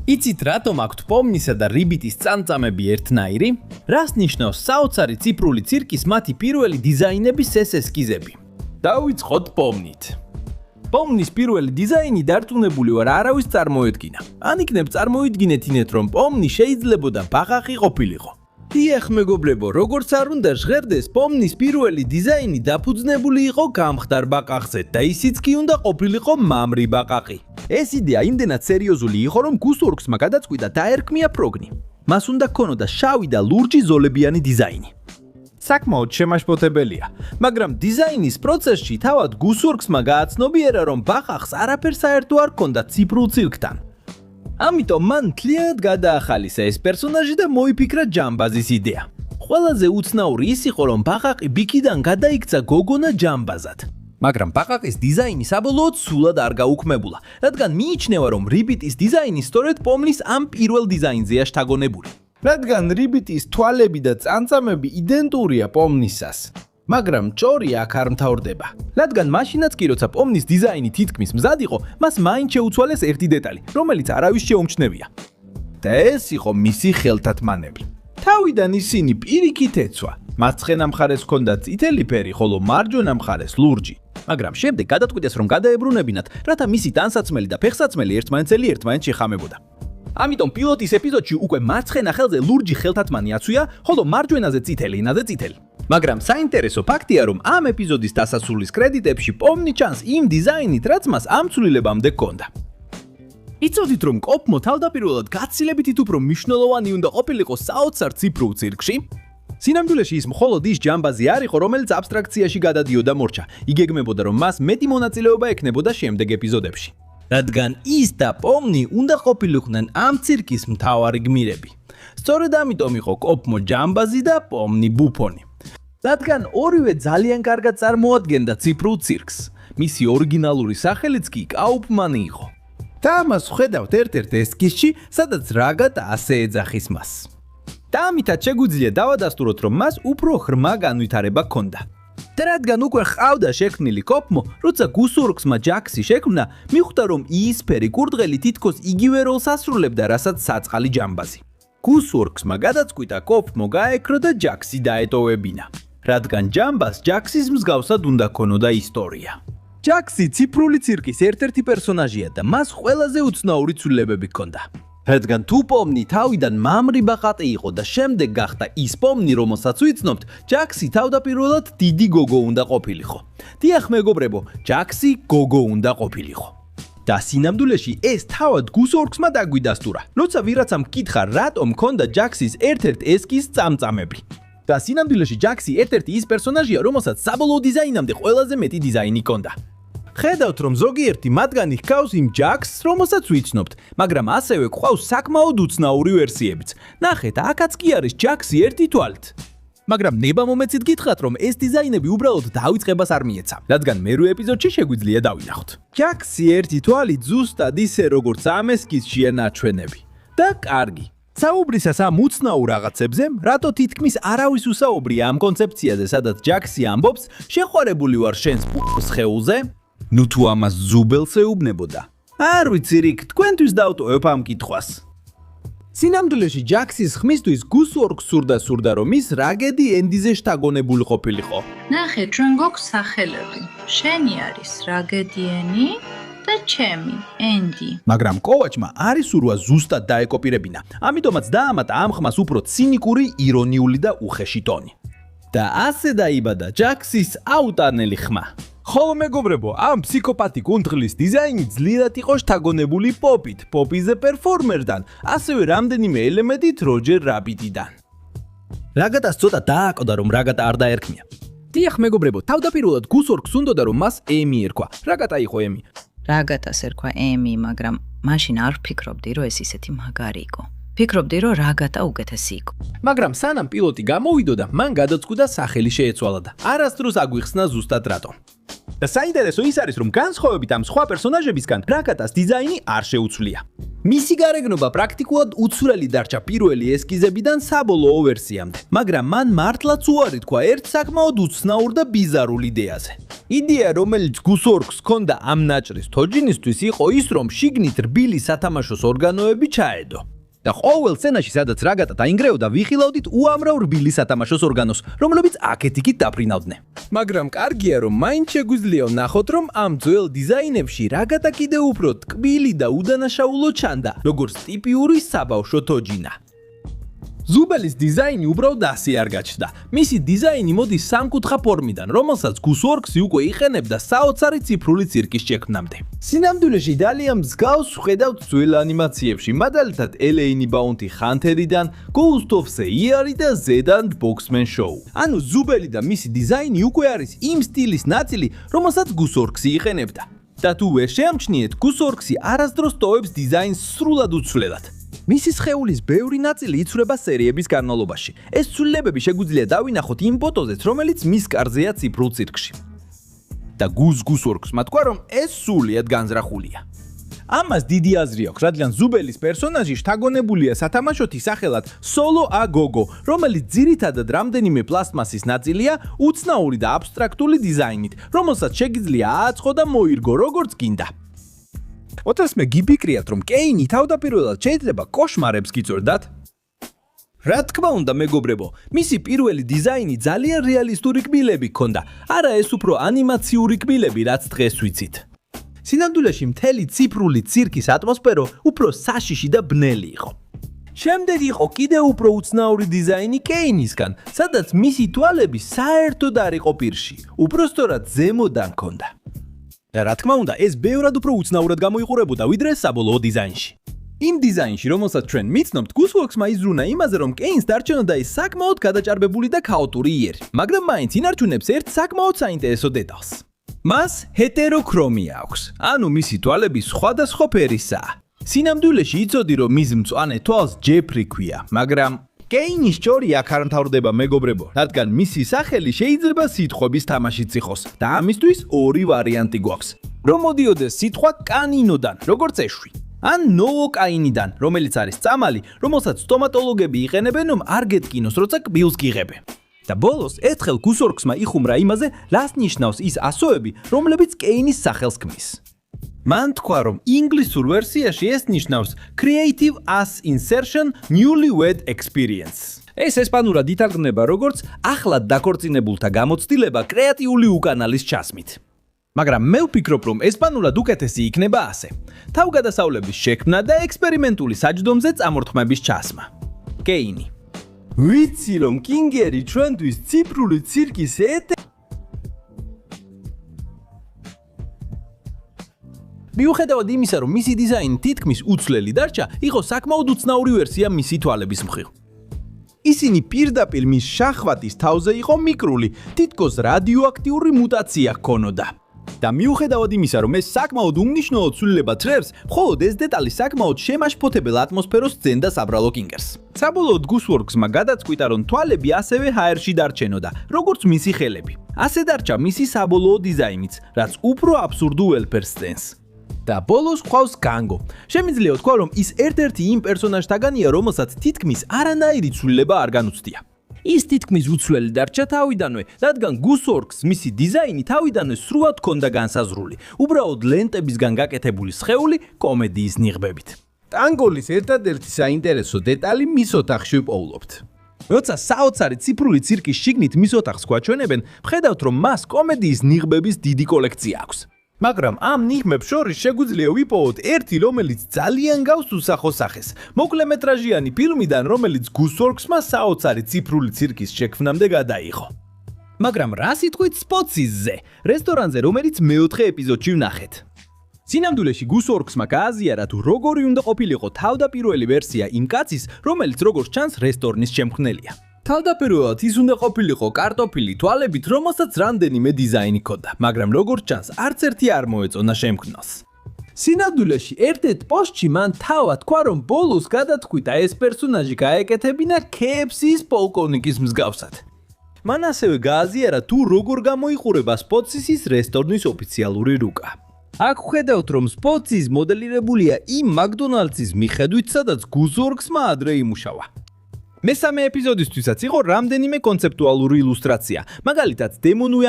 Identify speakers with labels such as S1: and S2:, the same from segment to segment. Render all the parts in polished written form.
S1: იცით რატომ აქვთ პომნისა და რიბიტის წამწამები ერთნაირი? რას ნიშნავს საოცარი ციფრული ცირკის მათი პირველი დიზაინების ეს ესკიზები? დავიწყოთ პომნით. პომნის პირველი დიზაინი დარწმუნებული ვარ არავის წარმოედგინა. ან იქნებ წარმოიდგინეთ ინეთ რომ პომნი შეიძლებოდა ბაყაყი ყოფილიყო. დიახ მეგობრებო, როგორც არ უნდა ჟღერდეს, პომნის პირველი დიზაინი დაფუძნებული იყო გამხდარ ბაყაყზე და ისიც კი უნდა ყოფილიყო მამრი ბაყაყი. ეს იდეა იმდენად სერიოზული იყო, რომ გუსვორქსმა გადაწყვიტა დაერქმია პროგნი. მას უნდა ქონოდა შავი და ლურჯი ზოლებიანი დიზაინი. საკმაოდ შემაშფოთებელია, მაგრამ დიზაინის პროცესში თავად გუსვორქსმა გააცნობიერა, რომ ბაყაყს არაფერ საერთო არ ჰქონდა ციფრულ ცირკთან. ამიტომ მან მთლიანად გადაახალისა ეს პერსონაჟი და მოიფიქრა ჯამბაზის იდეა. ყველაზე უცნაური ის იყო, რომ ბაყაყი ბიკიდან გადაიქცა გოგონა ჯამბაზად. მაგრამ ბაყაყის დიზაინი საბოლოოდ სულად არ გაუქმებულა, რადგან მიიჩნევა, რომ რიბიტის დიზაინი სწორედ პომნის ამ პირველ დიზაინზეა შთაგონებული. რადგან რიბიტის თვალები და წამწამები იდენტურია პომნისას. მაგრამ ჭორი აქ არ მთავრდება. რადგან მაშინაც კი როცა პომნის დიზაინი თითქმის მზად იყო, მას მაინც შეუცვალეს ერთი დეტალი, რომელიც არავის შეუმჩნევია. და ეს იყო მისი ხელთათმანები. თავიდან ისინი პირიქით ეცვა. მარცხენა მხარეს ჰქონდა წითელი ფერი, ხოლო მარჯვენა მხარეს ლურჯი. მაგრამ შემდეგ გადაწყვიტეს რომ გადაებრუნებინათ, რათა მისი ტანსაცმელი და ფეხსაცმელი ერთმანეთსელი ერთმანეთს შეხამებოდა. ამიტომ პილოტის ეპიზოდში უკვე მარცხენა ხელზე ლურჯი ხელთათმანი აცვია, ხოლო მარჯვენაზე წითელი ენაზე წითელი. მაგრამ საინტერესო ფაქტია, რომ ამ ეპიზოდის დასასრულის კრედიტებში პომნი ჩანს იმ დიზაინით, რაც მას ამ ცვლილებამდე ჰქონდა. იცოდით რომ კოპმო თავდაპირველად გაცილებით უფრო მნიშვნელოვანი უნდა ყოფილიყო საოცარ ციფრულ ცირკში? სინამდვილეში ის მხოლოდ ის ჯამბაზი არ იყო, რომელიც აბსტრაქციაში გადადიოდა მორჩა. იგეგმებოდა, რომ მას მეტი მონაწილეობა ექნებოდა შემდეგ ეპიზოდებში. რადგან ის და პომნი უნდა ყოფილიყვნენ ამ ცირკის მთავარი გმირები. სწორედ ამიტომ იყო კოპმო ჯამბაზი და პომნი ბუფონი. რადგან ორივე ძალიან კარგად წარმოადგენდა ციფრულ ცირკს. მისი ორიგინალური სახელიც კი კაუფმანი იყო. და ამას ვხედავთ ერთ-ერთ ესკიზში, სადაც რაგატა ასე ეძახის მას. და ამითაც შეგვიძლია დავადასტუროთ, რომ მას უფრო ღრმა განვითარება ჰქონდა. და რადგან უკვე ჰყავდა შექმნილი კოპმო, როცა გუსვორქსმა ჯაქსი შექმნა, მიხვდა რომ იისფერი კურდღელი თითქოს იგივე როლს ასრულებდა, რასაც საწყალი ჯამბაზი. გუსვორქსმა გადაწყვიტა კოპმო გაეკრო და ჯაქსი დაეტოვებინა. რადგან ჯამბას ჯაქსის მსგავსად უნდა ქონოდა ისტორია. ჯაქსი ციფრული ცირკის ერთ-ერთი პერსონაჟია და მას ყველაზე უცნაური ცვლილებები ჰქონდა. რადგან თუ პომნი თავიდან მამრი ბაყაყი იყო და შემდეგ გახდა ის პომნი, რომელსაც ვიცნობთ, ჯაქსი თავდაპირველად დიდი გოგო უნდა ყოფილიყო. დიახ მეგობრებო, ჯაქსი გოგო უნდა ყოფილიყო. და სინამდვილეში ეს თავად გუსვორქსმა დაგვიდასტურა, როცა ვიღაცამ მკითხა, რატომ ჰქონდა ჯაქსის ერთ-ერთ ესკიზს წამწამები. და სინამდვილეში ჯაქსი ერთ-ერთი ის პერსონაჟია, რომელსაც საბოლოო დიზაინამდე ყველაზე მეტი დიზაინი ჰქონდა. ხედავთ რომ ზოგიერთი მათგანი ჰგავს იმ ჯაქსს, რომელსაც ვიცნობთ, მაგრამ ასევე გვყავს საკმაოდ უცნაური ვერსიებიც. ნახეთ, აქაც კი არის ჯაქსი ერთი თვალით. მაგრამ ნება მომეცით გითხრათ, რომ ეს დიზაინები უბრალოდ დავიწყებას არ მიეცა, რადგან მერვე ეპიზოდში შეგვიძლია დავინახოთ. ჯაქსი ერთი თვალით ზუსტად ისე როგორც ამ ესკიზშია ნაჩვენები. და კარგი. საუბრისას ამ უცნაურ რაღაცებზე, რატო თითქმის არავის უსაუბრია ამ კონცეფციაზე, სადაც ჯაქსი ამბობს, შეყვარებული ვარ შენს სხეულზე? ნუ თუ ამას ზუბელს ეუბნებოდა. არ ვიცი რიქ, თქვენთვის დავტოვებ ამ კითხვას. სინამდვილეში ჯაქსის ხმისთვის გუსვორკს სურდა რომ ის რაგედი ენდიზე შთაგონებული ყოფილიყო.
S2: ნახე, ჩვენ გვაქვს სახელები. შენი არის რაგედი ენი და ჩემი ენდი.
S1: მაგრამ კოვაჩმა არ ისურვა ზუსტად დაეკოპირებინა. ამიტომაც დაამატა ამ ხმას უფრო ცინიკური, ირონიული და უხეში ტონი. და ასე დაიბადა ჯაქსის აუტანელი ხმა. ხოლო მეგობრებო, ამ ფსიქოპათი კუნთღლის დიზაინი ძლიერად იყო შთაგონებული პოპით, პოპიზე პერფორმერდან, ასევე რამდენიმე ელემენტით როჯერ რაბიტიდან. რაგატას ცოტა დააკოდა, რომ რაგატა არ დაერქმია. დიახ მეგობრებო, თავდაპირველად გუსვორკს უნდოდა, რომ მას ემი ერქვა. რაგატა იყო ემი.
S3: რაგატას ერქვა ემი, მაგრამ მაშინ არ ვფიქრობდი, რომ ეს ისეთი მაგარი იყო. ფიქრობდი, რომ რაგატა უკეთესი იყო.
S1: მაგრამ სანამ პილოტი გამოვიდოდა, მან გადაწყვიტა სახელი შეეცვალა და არასდროს აგვიხსნა ზუსტად რატომ. და საინტერესო ის არის, რომ განსხვავებით ამ სხვა პერსონაჟებისგან, რაგატას დიზაინი არ შეუცვლია. მისი გარეგნობა პრაქტიკულად უცვლელი დარჩა პირველი ესკიზებიდან საბოლოო ვერსიამდე, მაგრამ მან მართლაც უარი თქვა ერთ საკმაოდ უცნაურ და ბიზარულ იდეაზე. იდეა, რომელიც გუსორკს ჰქონდა ამ ნაჭრის თოჯინისთვის, იყო ის, რომ შიგნით რბილი სათამაშოს ორგანოები ჩაედო. და ყოველ სცენაში, სადაც რაგატა დაინგრეოდა, ვიხილავდით უამრავ რბილი სათამაშოს ორგანოს, რომლებიც აქეთ-იქით დაფრინავდნენ. მაგრამ კარგია, რომ მაინც შეგვიძლია ვნახოთ, რომ ამ ძველ დიზაინებში რაგატა კიდევ უფრო ტკბილი და უდანაშაულო ჩანდა, როგორც ტიპიური საბავშვო თოჯინა. ზუბელის დიზაინი უბრალოდ ასე არ გაჩნდა. მისი დიზაინი მოდის სამკუთხა ფორმიდან, რომელსაც გუსორკსი უკვე იყენებდა საოცარი ციფრული ცირკის შექმნამდე. სინამდვილეში ძალიან მსგავს ვხედავთ ძველ ანიმაციებში, მაგალითად ელეინი ბაუნტი ხანთერიდან, Ghost of Sierra და Zed and Boxman Show. ანუ ზუბელი და მისი დიზაინი უკვე არის იმ სტილის ნაწილი, რომელსაც გუსორკსი იყენებდა. და თუ ვერ შეამჩნიეთ, გუსორკსი არასდროს ტოვებს დიზაინს სრულად უცვლელად. მისი სხეულის ბევრი ნაწილი იცვლება სერიების განმავლობაში. ეს ცვლილებები შეგვიძლია დავინახოთ იმ ფოტოზეც, რომელიც მის კარზეა ციფრულ ცირკში. და გუსორკსმა თქვა, რომ ეს სულიად განზრახულია. ამას დიდი აზრი აქვს, რადგან ზუბელის პერსონაჟი შთაგონებულია სათამაშოთი სახელად Solo a Go-Go, რომელიც ძირითადად რამდენიმე პლასტმასის ნაწილია უცნაური და აბსტრაქტული დიზაინით, რომელსაც შეგიძლია ააწყო და მოირგო როგორც გინდა. ოთას მე გიფიქრიათ, რომ კეინი თავდაპირველად შეიძლება კოშმარებს გიწევდათ? რა თქმა უნდა, მეგობრებო, მისი პირველი დიზაინი ძალიან რეალისტური კბილები ჰქონდა, არა ეს უფრო ანიმაციური კბილები, რაც დღეს ვიცით. სინამდვილეში მთელი ციფრული ცირკის ატმოსფერო უფრო საშიში და ბნელი იყო. შემდეგ იყო კიდევ უფრო უცნაური დიზაინი კეინისგან, სადაც მისი თვალები საერთოდ არ იყო პირში, უბრალოდ ზემოდან ჰქონდა. და რა თქმა უნდა, ეს ბევრად უფრო უცნაურად გამოიყურებოდა ვიდრე საბოლოო დიზაინში. იმ დიზაინში, რომელსაც ჩვენ მიცნობთ, გუსორკსმა იზრუნა იმაზე, რომ კეინს დარჩენოდა ის საკმაოდ გადაჭარბებული და ქაოტური იერი, მაგრამ მაინც ინარჩუნებს ერთ საკმაოდ საინტერესო დეტალს. მას ჰეტეროქრომია აქვს, ანუ მისი თვალები სხვადასხვა ფერისაა. სინამდვილეში იცოდი, რომ მის მწვანე თვალს ჯეფრი ქვია, მაგრამ კეინის ჭორი აქ არ მთავრდება, მეგობრებო, რადგან მისი სახელი შეიძლება სიტყვების თამაშიც იყოს და ამისთვის ორი ვარიანტი გვაქვს. რომ მოდიოდეს სიტყვა კანინოდან, როგორც ეშვი, ან ნოოკაინიდან, რომელიც არის წამალი, რომელსაც სტომატოლოგები იყენებენ, რომ არ გეტკინოს, როცა კბილს გიღებენ. და ბოლოს ერთხელ გუსორკსმა იხუმრა იმაზე, რას ნიშნავს ის ასოები, რომლებიც კეინის სახელს ქმნის. მან თქვა, რომ ინგლისურ ვერსიაში ეს ნიშნავს Creative As Insertion Newlywed Experience. ეს ესპანურად ითარგმნება როგორც ახლად დაქორწინებულთა გამოცდილება კრეატიული უკანალის ჩასმით. მაგრამ მე ვფიქრობ, რომ ესპანურად უკეთესი იქნება ასე. თავგადასავლების შექმნა და ექსპერიმენტული საჯდომზე წამორთმების ჩასმა. კეინი. ვიცი, რომ კინგერი ჩვენთვის ციფრული ცირკის მიუხედავად იმისა, რომ მისი დიზაინი თითქმის უცვლელი დარჩა, იყო საკმაოდ უცნაური ვერსია მისი თვალების მხრივ. ისინი პირდაპირ მის შახვატის თავზე იყო მიკრული, თითქოს რადიოაქტიური მუტაცია ჰქონოდა. და მიუხედავად იმისა, რომ ეს საკმაოდ უმნიშვნელო ცვლილება ცრებს, მხოლოდ ეს დეტალი საკმაოდ შემაშფოთებელ ატმოსფეროს ძენდა საბრალო კინგერს. საბოლოოდ გუსორკსმა გადაწყვიტა, რომ თვალები ასევე ჰაერში დარჩენოდა, როგორც მისი ხელები. ასე დარჩა მისი საბოლოო დიზაინიც, რაც უფრო აბსურდულ ველფერს ძენს. და ბოლოს ყავს განგო. შემიძლია ვთქვა, რომ ის ერთ-ერთი იმ პერსონაჟთაგანია, რომელსაც თითქმის არანაირი ცვლილება არ განუცდია. ის თითქმის უცვლელი დარჩა თავიდანვე, რადგან გუსორკს მისი დიზაინი თავიდანვე სრულად ჰქონდა განსაზღვრული, უბრალოდ ლენტებისგან გაკეთებული სხეული კომედიის ნიღბებით. ტანგოლის ერთადერთი საინტერესო დეტალი მის ოთახში ვპოვლობთ. როცა საოცარი ციფრული ცირკის შიგნით მის ოთახს გვაჩვენებენ, ვხედავთ, რომ მას კომედიის ნიღბების დიდი კოლექცია აქვს. მაგრამ ამ ნიღბებს შორის შეგვიძლია ვიპოვოთ ერთი, რომელიც ძალიან გავს უსახო სახეს. მოკლემეტრაჟიანი ფილმიდან, რომელიც გუსორკსმა საოცარი ციფრული ცირკის შექმნამდე გადაიღო. მაგრამ რა სიტყვით სპოცისზე, რესტორანზე, რომელიც მეოთხე ეპიზოდში ვნახეთ. სინამდვილეში გუსორკსმა გააზიარა, თუ როგორი უნდა ყოფილიყო თავდაპირველი ვერსია იმ კაცის, რომელიც როგორც ჩანს რესტორნის შემქმნელია. თავდაპირველად ის უნდა ყოფილიყო კარტოფილი თვალებით, რომელსაც რამდენიმე დიზაინი ჰქონდა, მაგრამ როგორც ჩანს, არც ერთი არ მოეწონა შემქმნელს. სინამდვილეში ერთ-ერთ პოსტში მან თავად თქვა, რომ ბოლოს გადათქვიტა ეს პერსონაჟი გაეკეთებინა KFC-ის პოლკოვნიკის მსგავსად. მან ასევე გააზიარა თუ როგორ გამოიყურება სპოტსისის რესტორნის ოფიციალური რუკა. აქ ხედავთ, რომ სპოტსის მოდელირებულია იმ მაკდონალდსის მიხედვით, სადაც გუზორგსმა ადრე იმუშავა. მესამე ეპიზოდისთვისაც იყო რამდენიმე კონცეპტუალური ილუსტრაცია, მაგალითად დემონური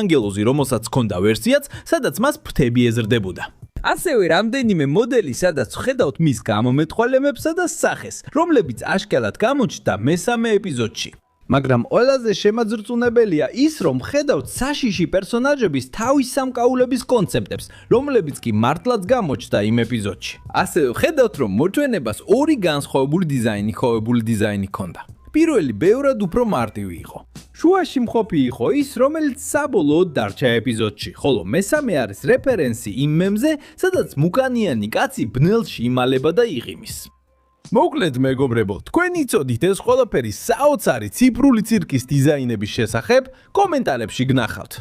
S1: ანგელოზი, რომელსაც ჰქონდა ვერსიაც, სადაც მას ფრთები ეზრდებოდა. ასევე რამდენიმე მოდელი, სადაც ხედავთ მის გამომეთვალებებსა და სახეს, რომლებიც აშკარად გამოჩნდა მესამე ეპიზოდში. მაგრამ ყველაზე შემაძრწუნებელია ის, რომ ხედავთ საშიში პერსონაჟების თავის სამკაულების კონცეპტებს, რომლებიც კი მართლაც გამოჩნდა იმ ეპიზოდში. ასევე ხედავთ, რომ მოჩვენებას ორი განსხვავებული დიზაინი ჰქონდა. პირველი ბევრად უფრო მარტივი იყო. შუაში მყოფი იყო ის, რომელიც საბოლოოდ დარჩა ეპიზოდში, ხოლო მესამე არის რეფერენსი იმ მემზე, სადაც მუკანიანი კაცი ბნელში იმალება და იღიმის. მოკლედ მეგობრებო, თქვენ იცოდით ეს ყველაფერი საოცარი ციფრული ცირკის დიზაინების შესახებ, კომენტარებში გნახავთ.